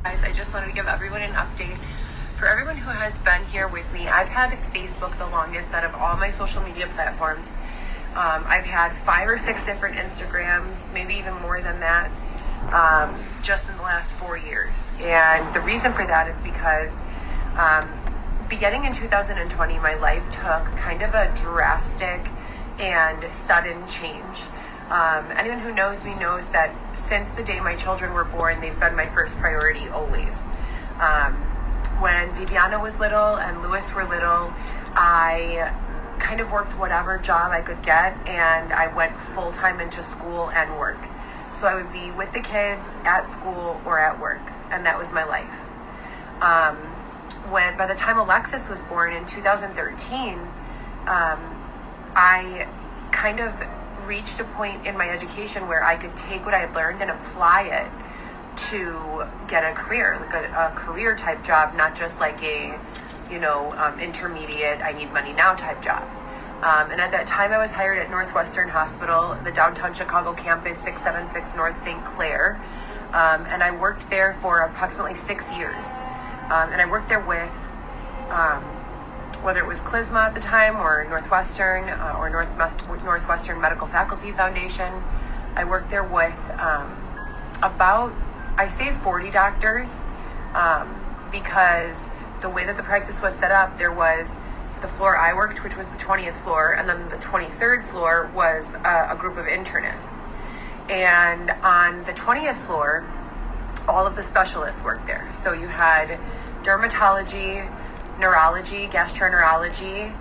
Guys, I just wanted to give everyone an update. For everyone who has been here with me, I've had Facebook the longest out of all my social media platforms. I've had 5 or 6 different Instagrams, maybe even more than that, just in the last 4 years. And the reason for that is because beginning in 2020, my life took kind of a drastic and sudden change. Anyone who knows me knows that since the day my children were born, they've been my first priority always. When Viviana was little and Lewis were little, I kind of worked whatever job I could get, and I went full-time into school and work. So I would be with the kids at school or at work, and that was my life. By the time Alexis was born in 2013, I kind of reached a point in my education where I could take what I had learned and apply it to get a career, like a career type job, not just like a, intermediate, I need money now type job. And at that time I was hired at Northwestern Hospital, the downtown Chicago campus, 676 North St. Clair. And I worked there for approximately 6 years. And I worked there with, whether it was Klizma at the time or Northwestern or Northwestern Medical Faculty Foundation. I worked there with about, I say 40 doctors, because the way that the practice was set up, there was the floor I worked, which was the 20th floor, and then the 23rd floor was a group of internists. And on the 20th floor, all of the specialists worked there. So you had dermatology, neurology, gastroenterology,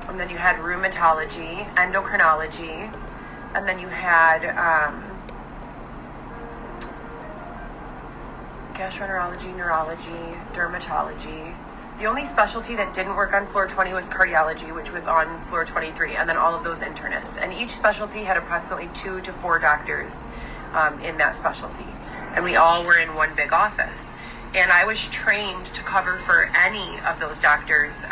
and then you had rheumatology, endocrinology, and then you had gastroenterology, neurology, dermatology. The only specialty that didn't work on floor 20 was cardiology, which was on floor 23, and then all of those internists. And each specialty had approximately 2 to 4 doctors in that specialty. And we all were in one big office. And I was trained to cover for any of those doctors,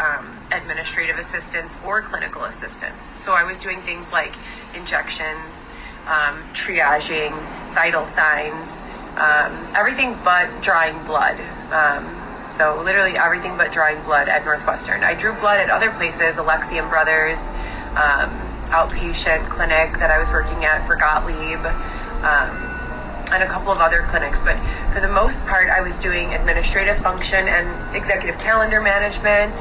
administrative assistants or clinical assistants. So I was doing things like injections, triaging, vital signs, everything but drawing blood. So literally everything but drawing blood at Northwestern. I drew blood at other places, Alexian Brothers, outpatient clinic that I was working at for Gottlieb, and a couple of other clinics. But for the most part, I was doing administrative function and executive calendar management,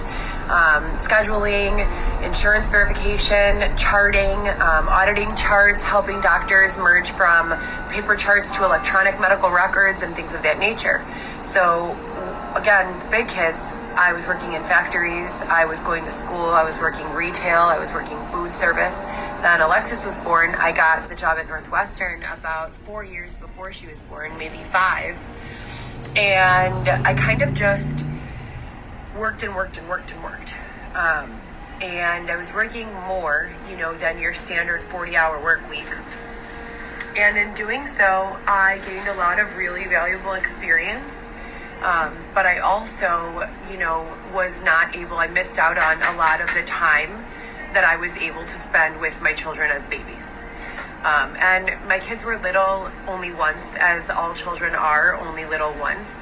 scheduling, insurance verification, charting, auditing charts, helping doctors merge from paper charts to electronic medical records and things of that nature. So again, the big kids, I was working in factories, I was going to school, I was working retail, I was working food service. Then Alexis was born. I got the job at Northwestern about 4 years before she was born, maybe 5. And I kind of just worked and worked and worked and worked. And I was working more, than your standard 40-hour work week. And in doing so, I gained a lot of really valuable experience. But I also, was not able, I missed out on a lot of the time that I was able to spend with my children as babies. And my kids were little only once, as all children are only little once.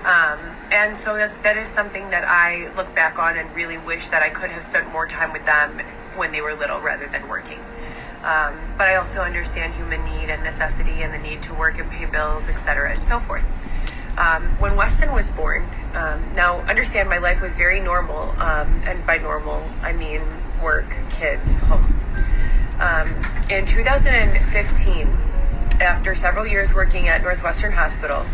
And so that is something that I look back on and really wish that I could have spent more time with them when they were little rather than working. But I also understand human need and necessity and the need to work and pay bills, etc., and so forth. When Weston was born, now understand my life was very normal, and by normal, I mean work, kids, home. In 2015, after several years working at Northwestern Hospital,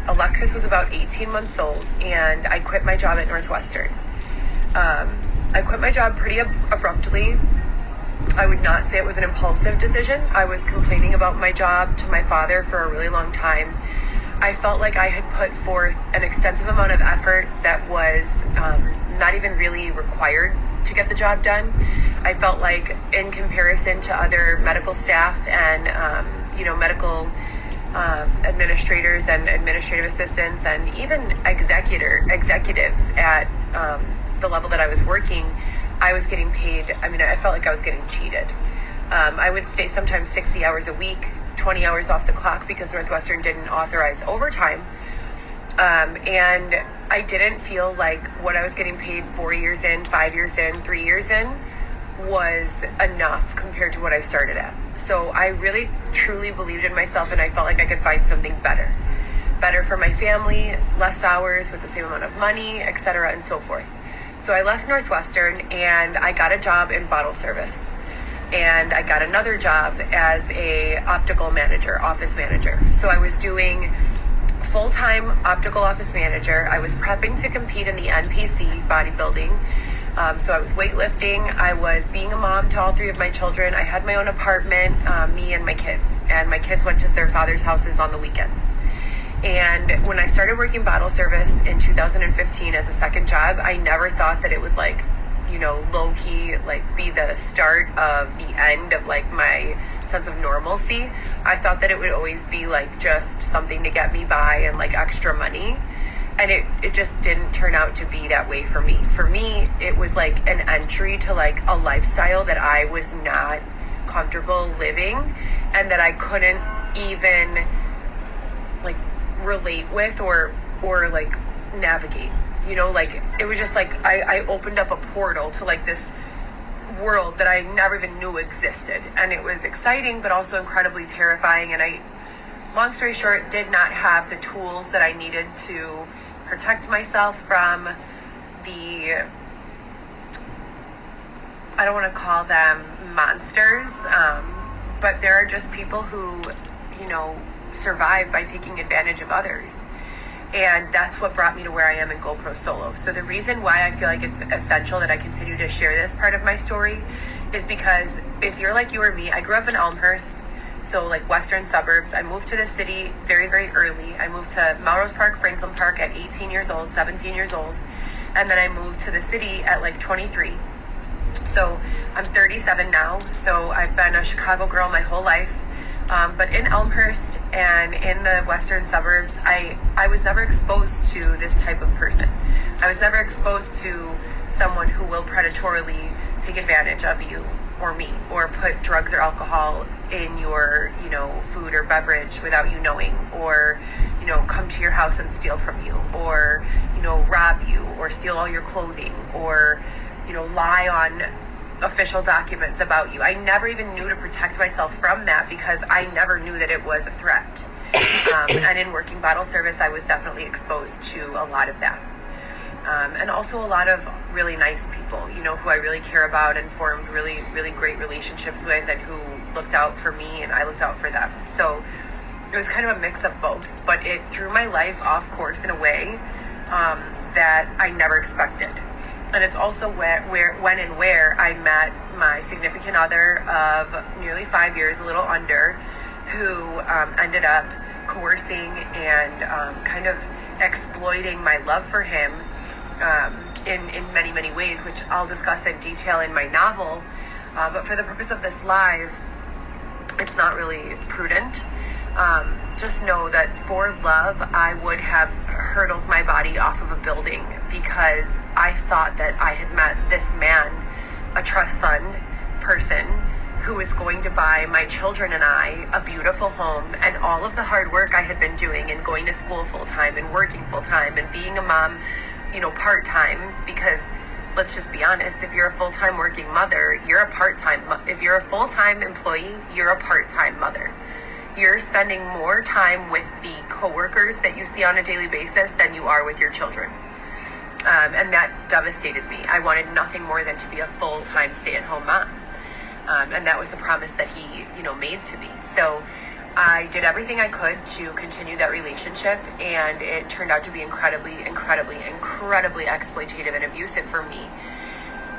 Alexis was about 18 months old, and I quit my job at Northwestern. I quit my job pretty abruptly. I would not say it was an impulsive decision. I was complaining about my job to my father for a really long time. I felt like I had put forth an extensive amount of effort that was not even really required to get the job done. I felt like in comparison to other medical staff and, medical administrators and administrative assistants and even executives at the level that I was working, I was getting paid. I felt like I was getting cheated. I would stay sometimes 60 hours a week 20 hours off the clock because Northwestern didn't authorize overtime. And I didn't feel like what I was getting paid 4 years in, 5 years in, 3 years in was enough compared to what I started at. So I really truly believed in myself, and I felt like I could find something better for my family, less hours with the same amount of money, etc., and so forth. So I left Northwestern and I got a job in bottle service, and I got another job as a optical manager, office manager. So I was doing full-time optical office manager. I was prepping to compete in the NPC bodybuilding. So I was weightlifting. I was being a mom to all 3 of my children. I had my own apartment, me and my kids. And my kids went to their father's houses on the weekends. And when I started working bottle service in 2015 as a second job, I never thought that it would low-key be the start of the end of my sense of normalcy. I thought that it would always be just something to get me by and extra money. And it just didn't turn out to be that way for me. For me, it was an entry to a lifestyle that I was not comfortable living, and that I couldn't even relate with or navigate. It was just I opened up a portal to this world that I never even knew existed. And it was exciting, but also incredibly terrifying. And long story short, did not have the tools that I needed to protect myself from the, I don't want to call them monsters, but there are just people who, survive by taking advantage of others. And that's what brought me to where I am in GoPro Solo. So the reason why I feel like it's essential that I continue to share this part of my story is because if you're like you or me, I grew up in Elmhurst, so western suburbs. I moved to the city very, very early. I moved to Melrose Park, Franklin Park at 18 years old, 17 years old. And then I moved to the city at 23. So I'm 37 now. So I've been a Chicago girl my whole life. But in Elmhurst and in the western suburbs, I was never exposed to this type of person. I was never exposed to someone who will predatorily take advantage of you or me, or put drugs or alcohol in your, food or beverage without you knowing, or, come to your house and steal from you, or, rob you, or steal all your clothing, or, lie on official documents about you. I never even knew to protect myself from that because I never knew that it was a threat. And in working bottle service, I was definitely exposed to a lot of that. And also a lot of really nice people, who I really care about and formed really, really great relationships with, and who looked out for me and I looked out for them. So it was kind of a mix of both, but it threw my life off course in a way that I never expected. And it's also when and where I met my significant other of nearly 5 years, a little under, who ended up coercing and kind of exploiting my love for him in many, many ways, which I'll discuss in detail in my novel. But for the purpose of this live, it's not really prudent. Just know that for love, I would have hurtled my body off of a building because I thought that I had met this man, a trust fund person, who was going to buy my children and I a beautiful home, and all of the hard work I had been doing and going to school full-time and working full-time and being a mom, part-time, because let's just be honest, if you're a full-time working mother, you're a part-time, if you're a full-time employee, you're a part-time mother. You're spending more time with the coworkers that you see on a daily basis than you are with your children. And that devastated me. I wanted nothing more than to be a full-time stay-at-home mom. And that was the promise that he, made to me. So I did everything I could to continue that relationship, and it turned out to be incredibly, incredibly, incredibly exploitative and abusive for me.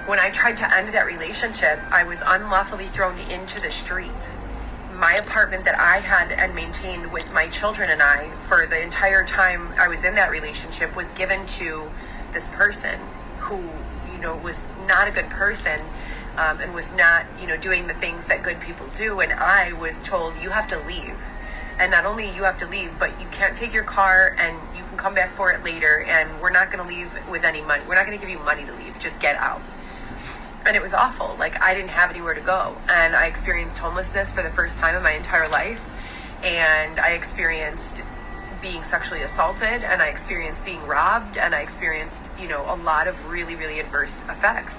When I tried to end that relationship, I was unlawfully thrown into the street. My apartment that I had and maintained with my children and I for the entire time I was in that relationship was given to this person who, was not a good person, and was not, doing the things that good people do. And I was told, you have to leave. And not only you have to leave, but you can't take your car, and you can come back for it later, and we're not going to leave with any money. We're not going to give you money to leave. Just get out. And it was awful. I didn't have anywhere to go. And I experienced homelessness for the first time in my entire life. and I experienced being sexually assaulted, and I experienced being robbed, and I experienced, a lot of really, really adverse effects.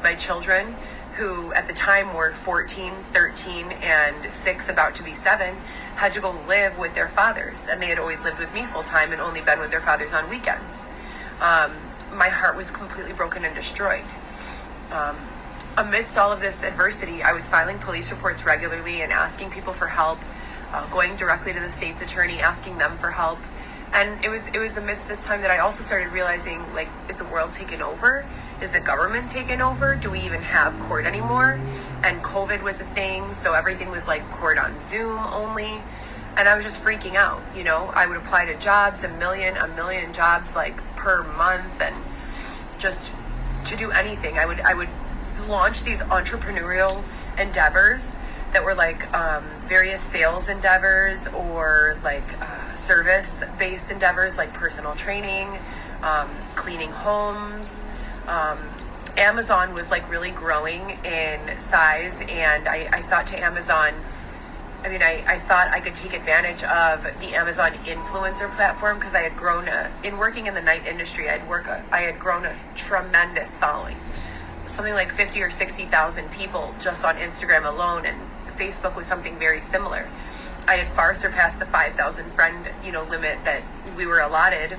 My children, who at the time were 14, 13, and 6, about to be 7, had to go live with their fathers, and they had always lived with me full time and only been with their fathers on weekends. My heart was completely broken and destroyed. Amidst all of this adversity, I was filing police reports regularly and asking people for help, going directly to the state's attorney, asking them for help. And it was amidst this time that I also started realizing, like, is the world taken over? Is the government taken over? Do we even have court anymore? And COVID was a thing, so everything was like court on Zoom only. And I was just freaking out, I would apply to jobs, a million jobs like per month, and just to do anything. I would launch these entrepreneurial endeavors that were like various sales endeavors, or like service-based endeavors like personal training, cleaning homes. Amazon was like really growing in size, and I thought to Amazon, I thought I could take advantage of the Amazon influencer platform, because I had grown in working in the night industry, I had grown a tremendous following, something like 50 or 60,000 people just on Instagram alone, and Facebook was something very similar. I had far surpassed the 5,000 friend, limit that we were allotted,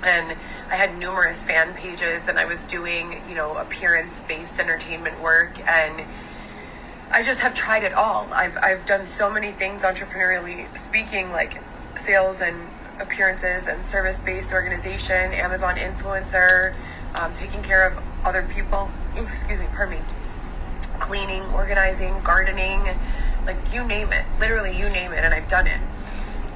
and I had numerous fan pages, and I was doing, appearance-based entertainment work, and I just have tried it all. I've done so many things entrepreneurially speaking, like sales and appearances and service-based organization, Amazon influencer, taking care of other people, cleaning, organizing, gardening, like you name it, literally you name it, and I've done it.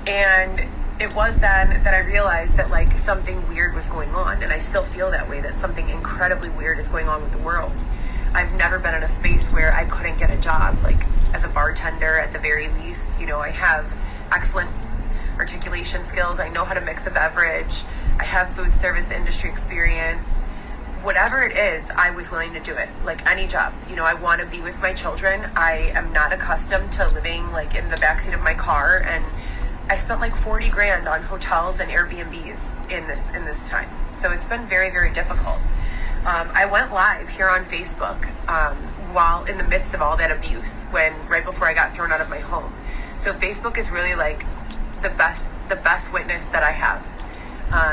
And it was then that I realized that like something weird was going on, and I still feel that way, that something incredibly weird is going on with the world. I've never been in a space where I couldn't get a job, like as a bartender at the very least. I have excellent articulation skills. I know how to mix a beverage. I have food service industry experience. Whatever it is, I was willing to do it, like any job. I want to be with my children. I am not accustomed to living like in the backseat of my car, and I spent like 40 grand on hotels and Airbnbs in this time. So it's been very, very difficult. I went live here on Facebook while in the midst of all that abuse, right before I got thrown out of my home. So Facebook is really like the best witness that I have,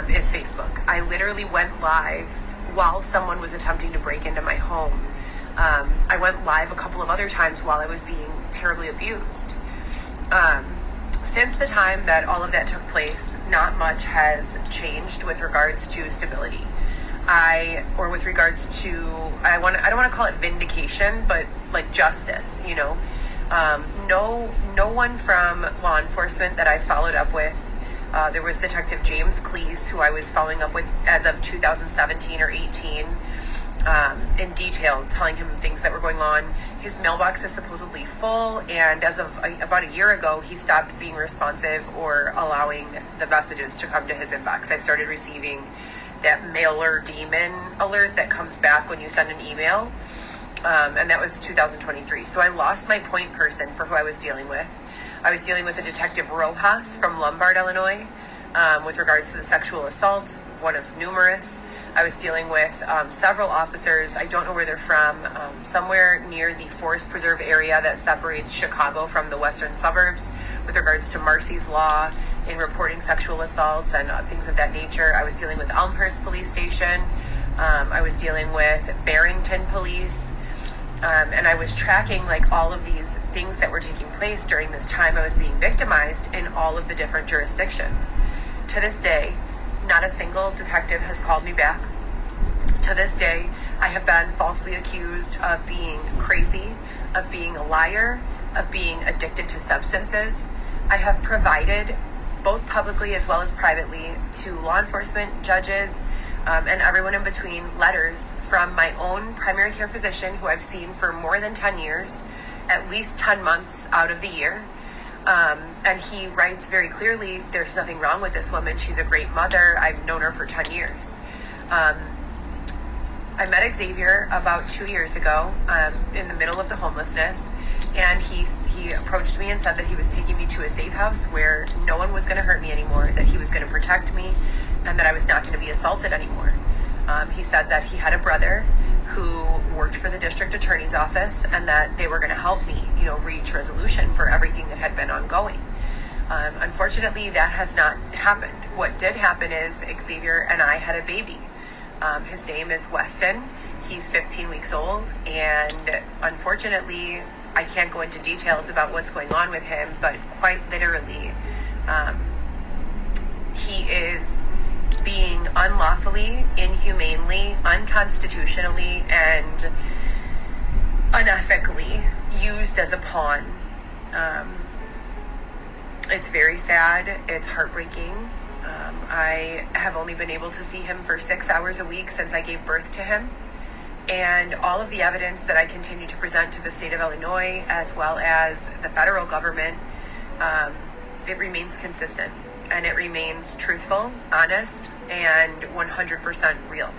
is Facebook. I literally went live while someone was attempting to break into my home. I went live a couple of other times while I was being terribly abused. Since the time that all of that took place, not much has changed with regards to stability. I don't want to call it vindication, but like justice, no one from law enforcement that I followed up with. There was Detective James Cleese, who I was following up with as of 2017 or 18, in detail, telling him things that were going on. His mailbox is supposedly full, and as of about a year ago, he stopped being responsive or allowing the messages to come to his inbox. I started receiving that mailer demon alert that comes back when you send an email, and that was 2023. So I lost my point person for who I was dealing with. I was dealing with a Detective Rojas from Lombard, Illinois, with regards to the sexual assault, one of numerous. I was dealing with several officers. I don't know where they're from, somewhere near the Forest Preserve area that separates Chicago from the western suburbs, with regards to Marcy's Law in reporting sexual assaults and things of that nature. I was dealing with Elmhurst Police Station. I was dealing with Barrington Police. And I was tracking like all of these things that were taking place during this time I was being victimized in all of the different jurisdictions. To this day, not a single detective has called me back. To this day, I have been falsely accused of being crazy, of being a liar, of being addicted to substances. I have provided, both publicly as well as privately, to law enforcement, judges, and everyone in between, letters from my own primary care physician, who I've seen for more than 10 years, at least 10 months out of the year. And he writes very clearly, there's nothing wrong with this woman. She's a great mother. I've known her for 10 years. I met Xavier about 2 years ago, in the middle of the homelessness. And he approached me and said that he was taking me to a safe house where no one was going to hurt me anymore, that he was going to protect me, and that I was not going to be assaulted anymore. He said that he had a brother who worked for the district attorney's office, and that they were going to help me, reach resolution for everything that had been ongoing. Unfortunately, that has not happened. What did happen is Xavier and I had a baby. His name is Weston. He's 15 weeks old, and unfortunately, I can't go into details about what's going on with him, but quite literally, he is being unlawfully, inhumanely, unconstitutionally, and unethically used as a pawn. It's very sad. It's heartbreaking. I have only been able to see him for 6 hours a week since I gave birth to him. And all of the evidence that I continue to present to the state of Illinois, as well as the federal government, it remains consistent, and it remains truthful, honest, and 100% real.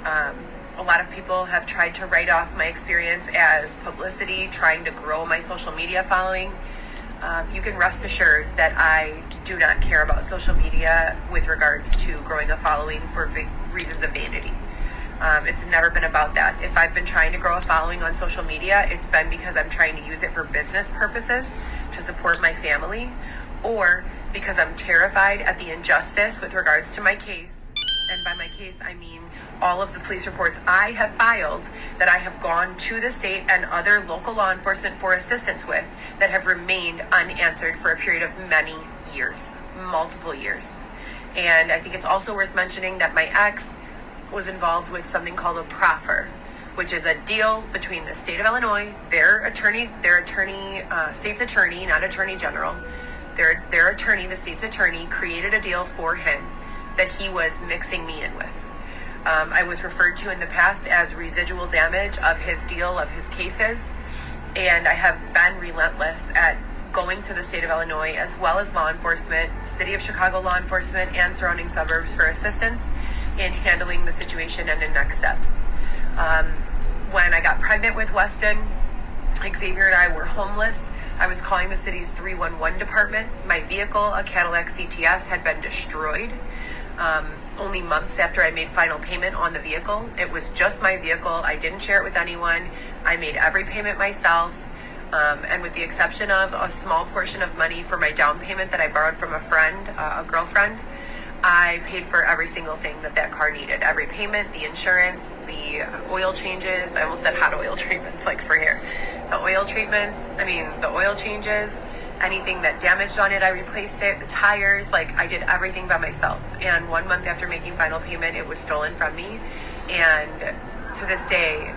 A lot of people have tried to write off my experience as publicity, trying to grow my social media following. You can rest assured that I do not care about social media with regards to growing a following for reasons of vanity. It's never been about that. If I've been trying to grow a following on social media, it's been because I'm trying to use it for business purposes to support my family, or because I'm terrified at the injustice with regards to my case. And by my case, I mean all of the police reports I have filed that I have gone to the state and other local law enforcement for assistance with, that have remained unanswered for a period of many years, multiple years. And I think it's also worth mentioning that my ex was involved with something called a proffer, which is a deal between the state of Illinois, their state's attorney, not attorney general, their attorney, the state's attorney, created a deal for him that he was mixing me in with. I was referred to in the past as residual damage of his deal, of his cases, and I have been relentless at going to the state of Illinois, as well as law enforcement, city of Chicago law enforcement, and surrounding suburbs for assistance in handling the situation and in next steps. When I got pregnant with Weston, Xavier and I were homeless. I was calling the city's 311 department. My vehicle, a Cadillac CTS, had been destroyed. Only months after I made final payment on the vehicle. It was just my vehicle. I didn't share it with anyone. I made every payment myself. And with the exception of a small portion of money for my down payment that I borrowed from a friend, a girlfriend, I paid for every single thing that car needed. Every payment, the insurance, the oil changes. I almost said hot oil treatments, like for hair. The oil changes, anything that damaged on it, I replaced it. The tires, I did everything by myself. And 1 month after making final payment, it was stolen from me. And to this day,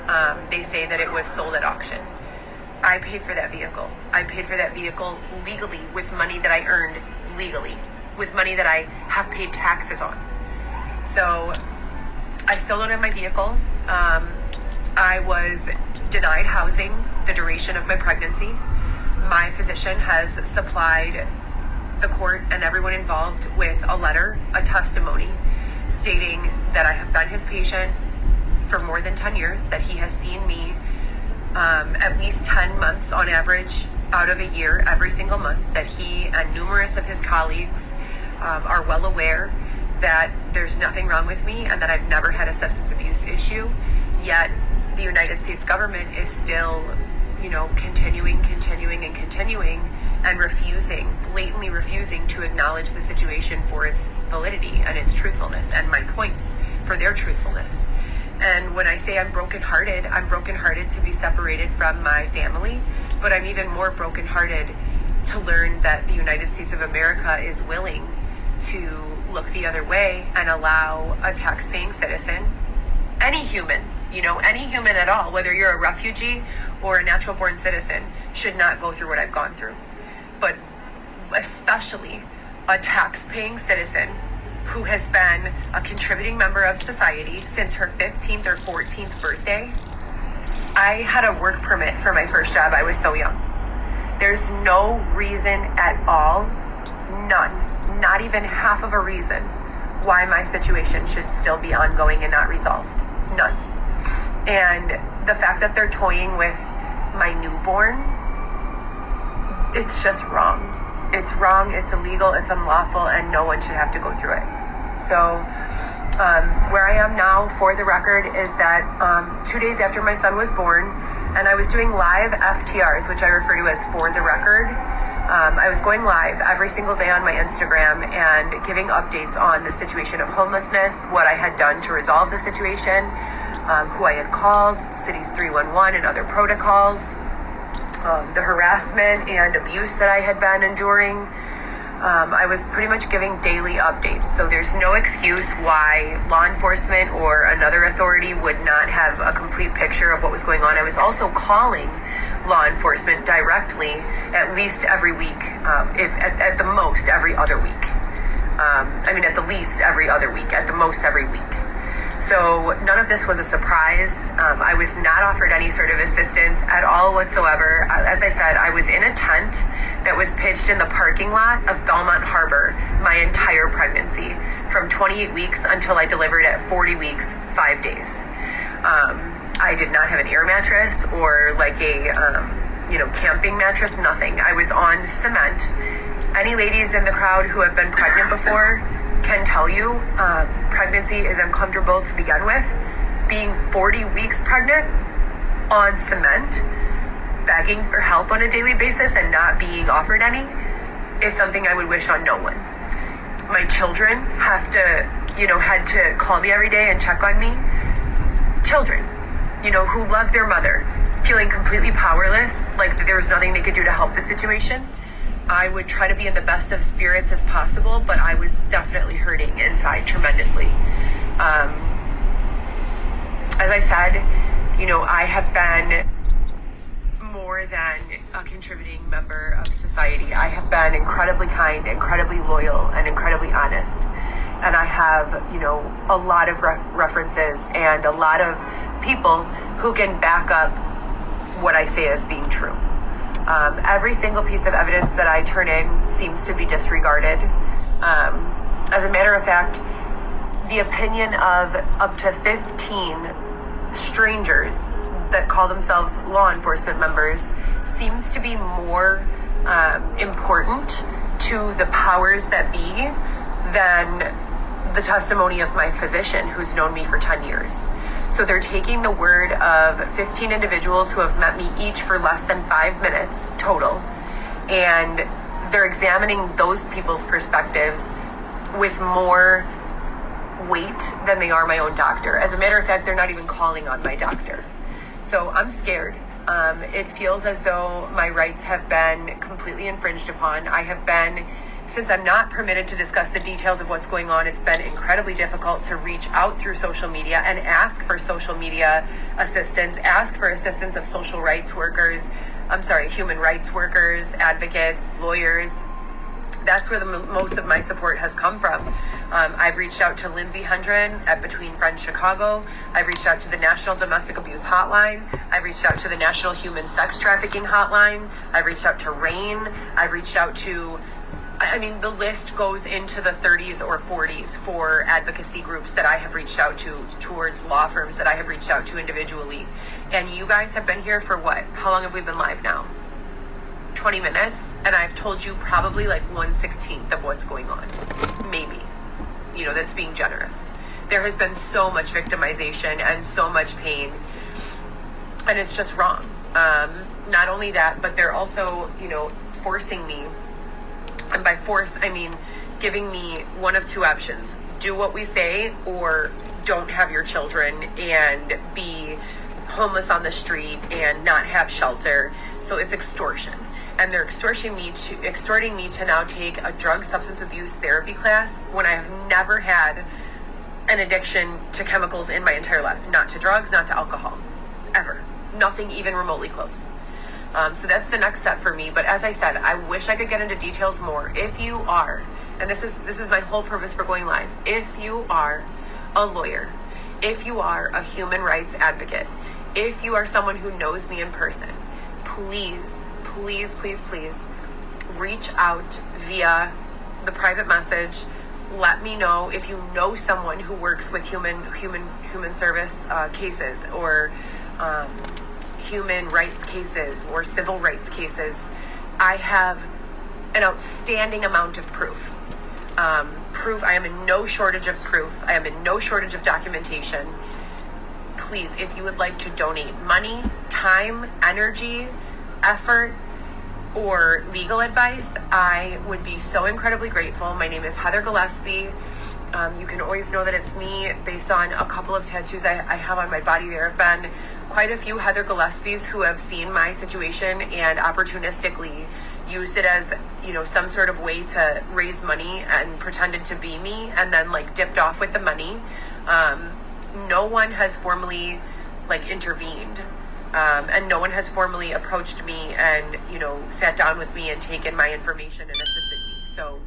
they say that it was sold at auction. I paid for that vehicle. I paid for that vehicle legally, with money that I earned legally, with money that I have paid taxes on. So I still don't have my vehicle. I was denied housing the duration of my pregnancy. My physician has supplied the court and everyone involved with a letter, a testimony, stating that I have been his patient for more than 10 years, that he has seen me at least 10 months on average out of a year, every single month, that he and numerous of his colleagues are well aware that there's nothing wrong with me and that I've never had a substance abuse issue. Yet the United States government is still, continuing and blatantly refusing to acknowledge the situation for its validity and its truthfulness, and my points for their truthfulness. And when I say I'm brokenhearted to be separated from my family, but I'm even more brokenhearted to learn that the United States of America is willing to look the other way and allow a tax-paying citizen, any human at all, whether you're a refugee or a natural-born citizen, should not go through what I've gone through. But especially a tax-paying citizen who has been a contributing member of society since her 15th or 14th birthday. I had a work permit for my first job. I was so young. There's no reason at all, none, not even half of a reason, why my situation should still be ongoing and not resolved. None. And the fact that they're toying with my newborn It's just wrong. It's wrong, it's illegal, it's unlawful, and no one should have to go through it. So where I am now, for the record, is that 2 days after my son was born, and I was doing live FTRs, which I refer to as for the record. I was going live every single day on my Instagram and giving updates on the situation of homelessness, what I had done to resolve the situation, who I had called, the city's 311 and other protocols, the harassment and abuse that I had been enduring. I was pretty much giving daily updates. So there's no excuse why law enforcement or another authority would not have a complete picture of what was going on. I was also calling law enforcement directly at least every week, if at the most every other week. At the least every other week, at the most every week. So none of this was a surprise. I was not offered any sort of assistance at all whatsoever. As I said, I was in a tent that was pitched in the parking lot of Belmont Harbor my entire pregnancy, from 28 weeks until I delivered at 40 weeks, 5 days. I did not have an air mattress or like a, camping mattress, nothing. I was on cement. Any ladies in the crowd who have been pregnant before can tell you pregnancy is uncomfortable to begin with. Being 40 weeks pregnant on cement, begging for help on a daily basis and not being offered any, is something I would wish on no one. My children had to call me every day and check on me. Children, who love their mother, feeling completely powerless, like there was nothing they could do to help the situation. I would try to be in the best of spirits as possible, but I was definitely hurting inside tremendously. As I said, I have been more than a contributing member of society. I have been incredibly kind, incredibly loyal, and incredibly honest. And I have, a lot of references and a lot of people who can back up what I say as being true. Every single piece of evidence that I turn in seems to be disregarded. As a matter of fact, the opinion of up to 15 strangers that call themselves law enforcement members seems to be more important to the powers that be than the testimony of my physician, who's known me for 10 years. So they're taking the word of 15 individuals who have met me each for less than 5 minutes total, and they're examining those people's perspectives with more weight than they are my own doctor. As a matter of fact, they're not even calling on my doctor. So I'm scared. It feels as though my rights have been completely infringed upon. Since I'm not permitted to discuss the details of what's going on, it's been incredibly difficult to reach out through social media and ask for social media assistance, ask for assistance of human rights workers, advocates, lawyers. That's where the most of my support has come from. I've reached out to Lindsay Hendren at Between Friends Chicago. I've reached out to the National Domestic Abuse Hotline. I've reached out to the National Human Sex Trafficking Hotline. I've reached out to RAIN. I've reached out to, the list goes into the 30s or 40s for advocacy groups that I have reached out to, towards law firms that I have reached out to individually. And you guys have been here for what? How long have we been live now? 20 minutes, and I've told you probably like 1/16 of what's going on. Maybe. That's being generous. There has been so much victimization and so much pain, and it's just wrong. Not only that, but they're also, forcing me, and by force, I mean giving me one of two options. Do what we say, or don't have your children and be homeless on the street and not have shelter. So it's extortion. And they're extorting me to now take a drug substance abuse therapy class when I have never had an addiction to chemicals in my entire life. Not to drugs, not to alcohol, ever. Nothing even remotely close. So that's the next step for me. But as I said, I wish I could get into details more. If you are, and this is my whole purpose for going live, if you are a lawyer, if you are a human rights advocate, if you are someone who knows me in person, please reach out via the private message. Let me know if you know someone who works with human service cases, or human rights cases, or civil rights cases. I have an outstanding amount of proof. I am in no shortage of proof. I am in no shortage of documentation. Please, if you would like to donate money, time, energy, effort, or legal advice, I would be so incredibly grateful. My name is Heather Gillespie. You can always know that it's me based on a couple of tattoos I have on my body. There have been quite a few Heather Gillespies who have seen my situation and opportunistically used it as, some sort of way to raise money and pretended to be me and then dipped off with the money. No one has formally intervened. And no one has formally approached me and, sat down with me and taken my information and assisted me. So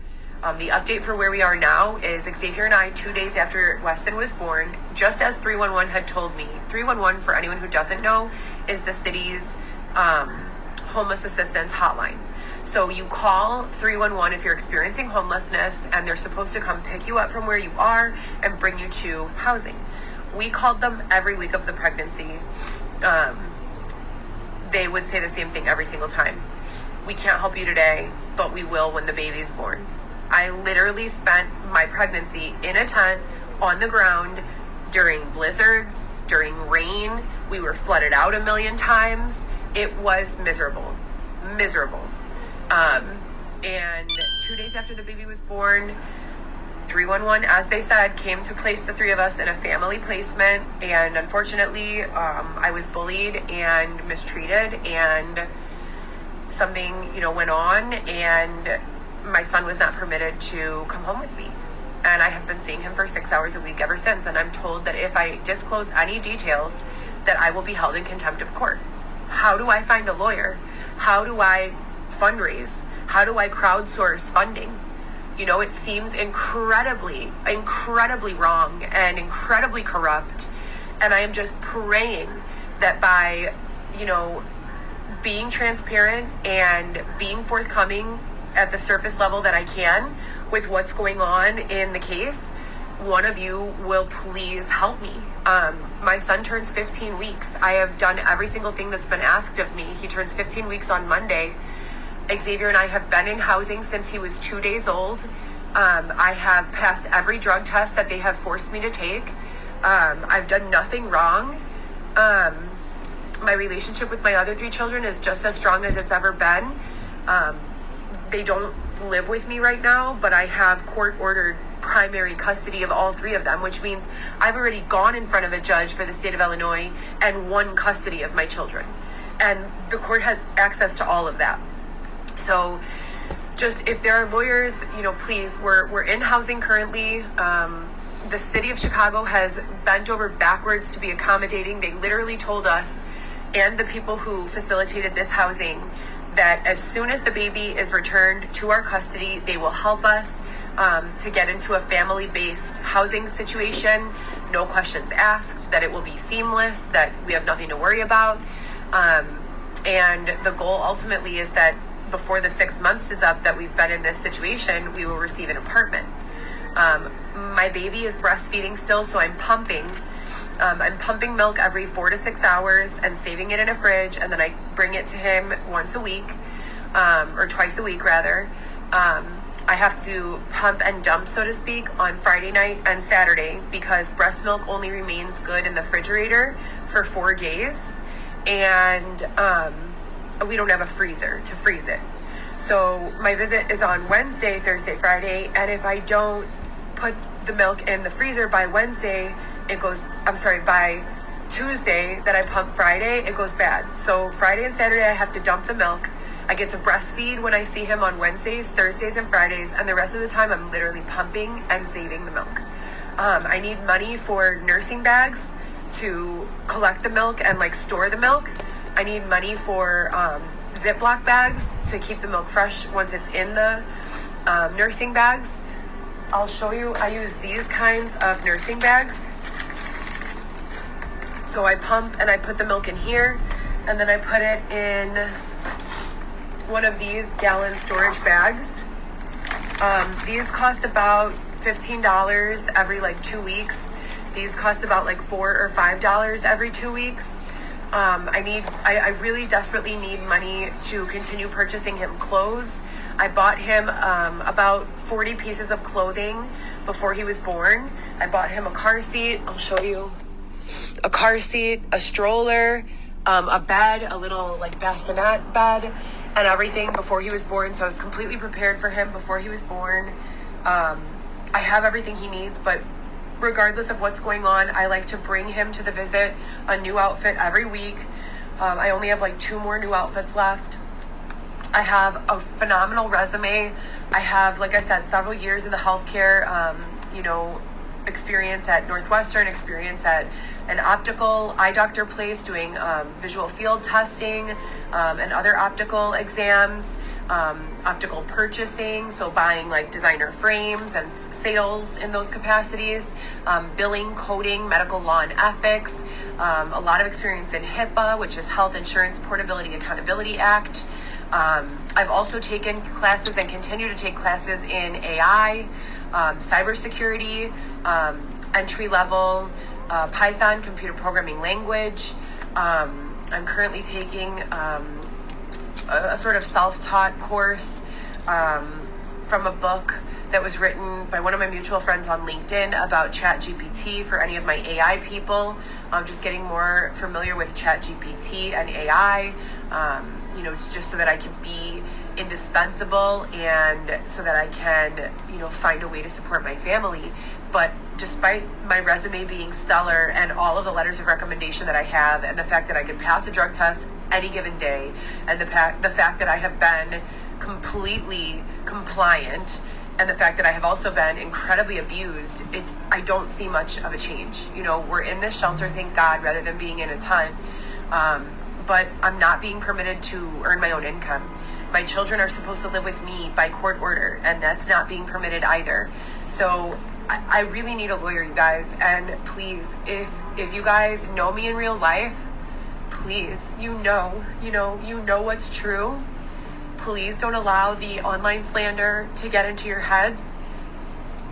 the update for where we are now is Xavier and I, 2 days after Weston was born, just as 311 had told me. 311, for anyone who doesn't know, is the city's homeless assistance hotline. So you call 311 if you're experiencing homelessness, and they're supposed to come pick you up from where you are and bring you to housing. We called them every week of the pregnancy. They would say the same thing every single time. We can't help you today, but we will when the baby's born. I literally spent my pregnancy in a tent on the ground during blizzards, during rain. We were flooded out a million times. It was miserable. And 2 days after the baby was born, 311, as they said, came to place the three of us in a family placement. And unfortunately, I was bullied and mistreated, and something, went on, and my son was not permitted to come home with me. And I have been seeing him for 6 hours a week ever since. And I'm told that if I disclose any details, that I will be held in contempt of court. How do I find a lawyer? How do I fundraise? How do I crowdsource funding? It seems incredibly wrong and incredibly corrupt. And I am just praying that by, being transparent and being forthcoming at the surface level that I can with what's going on in the case, one of you will please help me. My son turns 15 weeks. I have done every single thing that's been asked of me. He turns 15 weeks on Monday. Xavier and I have been in housing since he was 2 days old. I have passed every drug test that they have forced me to take. I've done nothing wrong. My relationship with my other 3 children is just as strong as it's ever been. They don't live with me right now, but I have court-ordered primary custody of all 3 of them, which means I've already gone in front of a judge for the state of Illinois and won custody of my children. And the court has access to all of that. So just if there are lawyers, please, we're in housing currently. The city of Chicago has bent over backwards to be accommodating. They literally told us and the people who facilitated this housing that as soon as the baby is returned to our custody, they will help us to get into a family-based housing situation. No questions asked, that it will be seamless, that we have nothing to worry about. And the goal ultimately is that before the 6 months is up that we've been in this situation, we will receive an apartment. My baby is breastfeeding still, so I'm pumping milk every 4 to 6 hours and saving it in a fridge, and then I bring it to him once a week, or twice a week rather. I have to pump and dump, so to speak, on Friday night and Saturday because breast milk only remains good in the refrigerator for 4 days, and we don't have a freezer to freeze it. So my visit is on Wednesday, Thursday, Friday, and if I don't put the milk in the freezer by by Tuesday that I pump Friday, it goes bad. So Friday and Saturday I have to dump the milk. I get to breastfeed when I see him on Wednesdays, Thursdays, and Fridays, and the rest of the time I'm literally pumping and saving the milk. I need money for nursing bags to collect the milk and store the milk. I need money for Ziploc bags to keep the milk fresh once it's in the nursing bags. I'll show you, I use these kinds of nursing bags. So I pump and I put the milk in here, and then I put it in one of these gallon storage bags. These cost about $15 every 2 weeks. These cost about $4 or $5 every 2 weeks. I really desperately need money to continue purchasing him clothes. I bought him about 40 pieces of clothing before he was born. I bought him a car seat. I'll show you. A car seat, a stroller, a bed, a little like bassinet bed, and everything before he was born. So I was completely prepared for him before he was born. I have everything he needs, but regardless of what's going on, I like to bring him to the visit a new outfit every week. I only have like 2 more new outfits left. I have a phenomenal resume. I have, like I said, several years in the healthcare, experience at Northwestern, experience at an optical eye doctor place doing visual field testing and other optical exams, optical purchasing, so buying like designer frames and sales in those capacities, billing, coding, medical law and ethics, a lot of experience in HIPAA, which is Health Insurance Portability Accountability Act. I've also taken classes and continue to take classes in AI, cybersecurity, entry level, Python, computer programming language. I'm currently taking a sort of self-taught course from a book that was written by one of my mutual friends on LinkedIn about ChatGPT for any of my AI people. Just getting more familiar with ChatGPT and AI, just so that I can be indispensable and so that I can, find a way to support my family. But despite my resume being stellar and all of the letters of recommendation that I have, and the fact that I could pass a drug test any given day, and the fact that I have been completely compliant, and the fact that I have also been incredibly abused, I don't see much of a change. We're in this shelter, thank God, rather than being in a tent. But I'm not being permitted to earn my own income. My children are supposed to live with me by court order, and that's not being permitted either. So I really need a lawyer, you guys. And please, if you guys know me in real life, please, you know what's true. Please don't allow the online slander to get into your heads.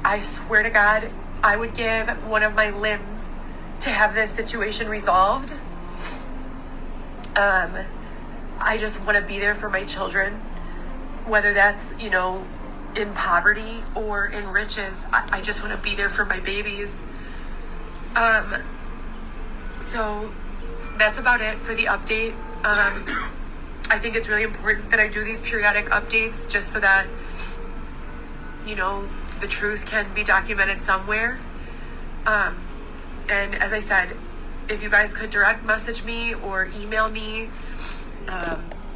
I swear to God, I would give one of my limbs to have this situation resolved. I just want to be there for my children, whether that's, in poverty or in riches. I just want to be there for my babies. So that's about it for the update. I think it's really important that I do these periodic updates just so that, the truth can be documented somewhere. And as I said, if you guys could direct message me or email me,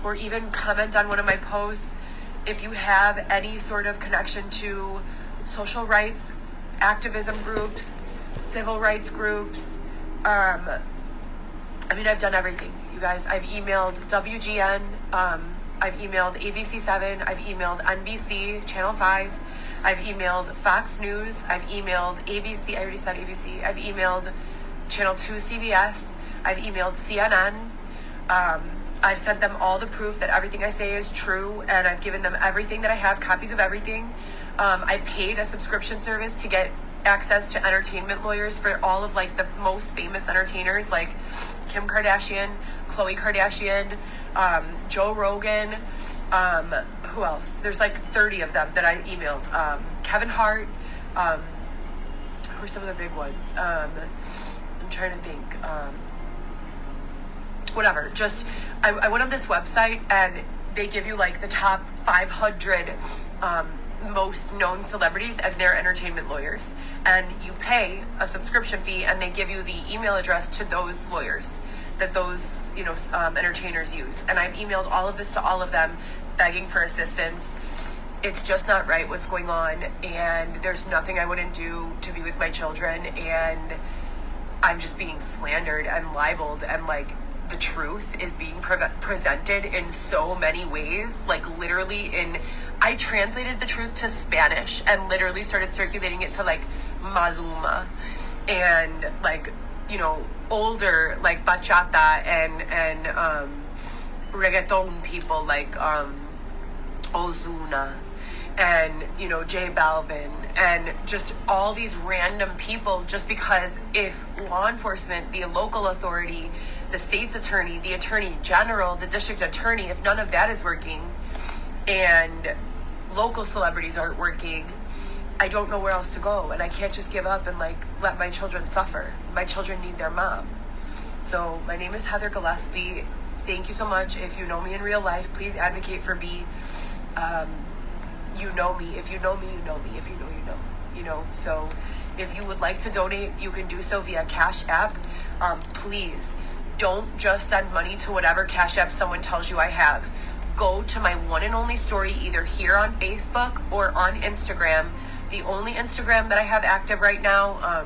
or even comment on one of my posts, if you have any sort of connection to social rights, activism groups, civil rights groups. I've done everything, you guys. I've emailed WGN, I've emailed ABC7, I've emailed NBC, Channel 5, I've emailed Fox News, I've emailed ABC, I already said ABC, I've emailed Channel 2 CBS, I've emailed CNN, I've sent them all the proof that everything I say is true, and I've given them everything that I have, copies of everything. I paid a subscription service to get access to entertainment lawyers for all of the most famous entertainers like Kim Kardashian, Khloe Kardashian, Joe Rogan, who else? There's 30 of them that I emailed. Kevin Hart, who are some of the big ones? I'm trying to think. Whatever, just, I went on this website and they give you the top 500 most known celebrities and their entertainment lawyers. And you pay a subscription fee and they give you the email address to those lawyers that those, entertainers use. And I've emailed all of this to all of them, begging for assistance. It's just not right what's going on, and there's nothing I wouldn't do to be with my children, and I'm just being slandered and libeled, and the truth is being presented in so many ways, literally I translated the truth to Spanish and literally started circulating it to Maluma and older bachata and reggaeton people Ozuna and, you know, Jay Balvin, and just all these random people, just because if law enforcement, the local authority, the state's attorney, the attorney general, the district attorney, if none of that is working and local celebrities aren't working, I don't know where else to go. And I can't just give up and like let my children suffer. My children need their mom. So my name is Heather Gillespie. Thank you so much. If you know me in real life, please advocate for me. You know me. If you know me, you know me. If you know, you know. You know. So if you would like to donate, you can do so via Cash App. Please don't just send money to whatever Cash App someone tells you I have. Go to my one and only story, either here on Facebook or on Instagram. The only Instagram that I have active right now,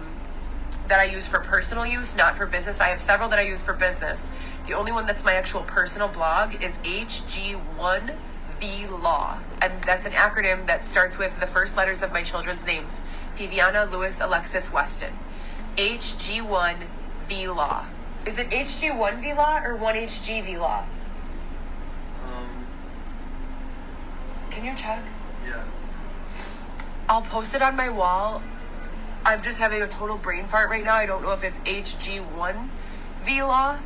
that I use for personal use, not for business. I have several that I use for business. The only one that's my actual personal blog is HG1V Law. And that's an acronym that starts with the first letters of my children's names. Viviana, Lewis, Alexis, Weston. HG1V Law. Is it HG1V Law or 1HGV Law? Can you check? Yeah. I'll post it on my wall. I'm just having a total brain fart right now. I don't know if it's HG1V Law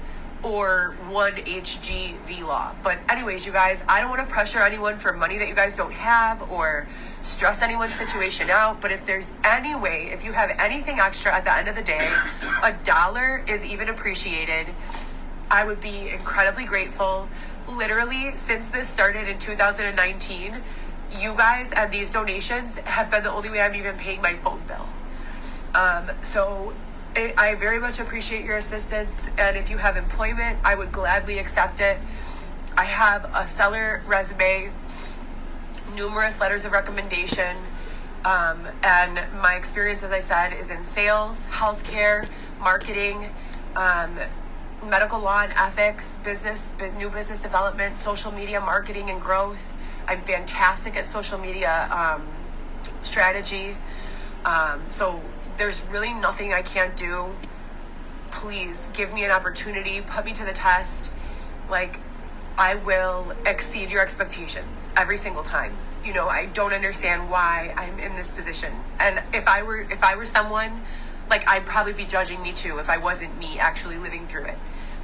or 1HGV Law. But anyways, you guys, I don't want to pressure anyone for money that you guys don't have or stress anyone's situation out. But if there's any way, if you have anything extra at the end of the day, $1 is even appreciated. I would be incredibly grateful. Literally, since this started in 2019, you guys and these donations have been the only way I'm even paying my phone bill. So I very much appreciate your assistance. And if you have employment, I would gladly accept it. I have a stellar resume, numerous letters of recommendation. And my experience, as I said, is in sales, healthcare, marketing, medical law and ethics, new business development, social media marketing and growth. I'm fantastic at social media strategy. So there's really nothing I can't do. Please give me an opportunity, put me to the test. Like, I will exceed your expectations every single time. You know, I don't understand why I'm in this position. And if I were someone, like, I'd probably be judging me too if I wasn't me actually living through it.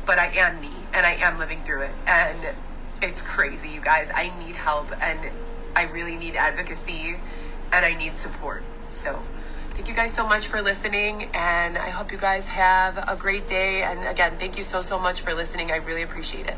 But I am me, and I am living through it. And it's crazy, you guys. I need help, and I really need advocacy, and I need support. So thank you guys so much for listening, and I hope you guys have a great day. And again, thank you so much for listening. I really appreciate it.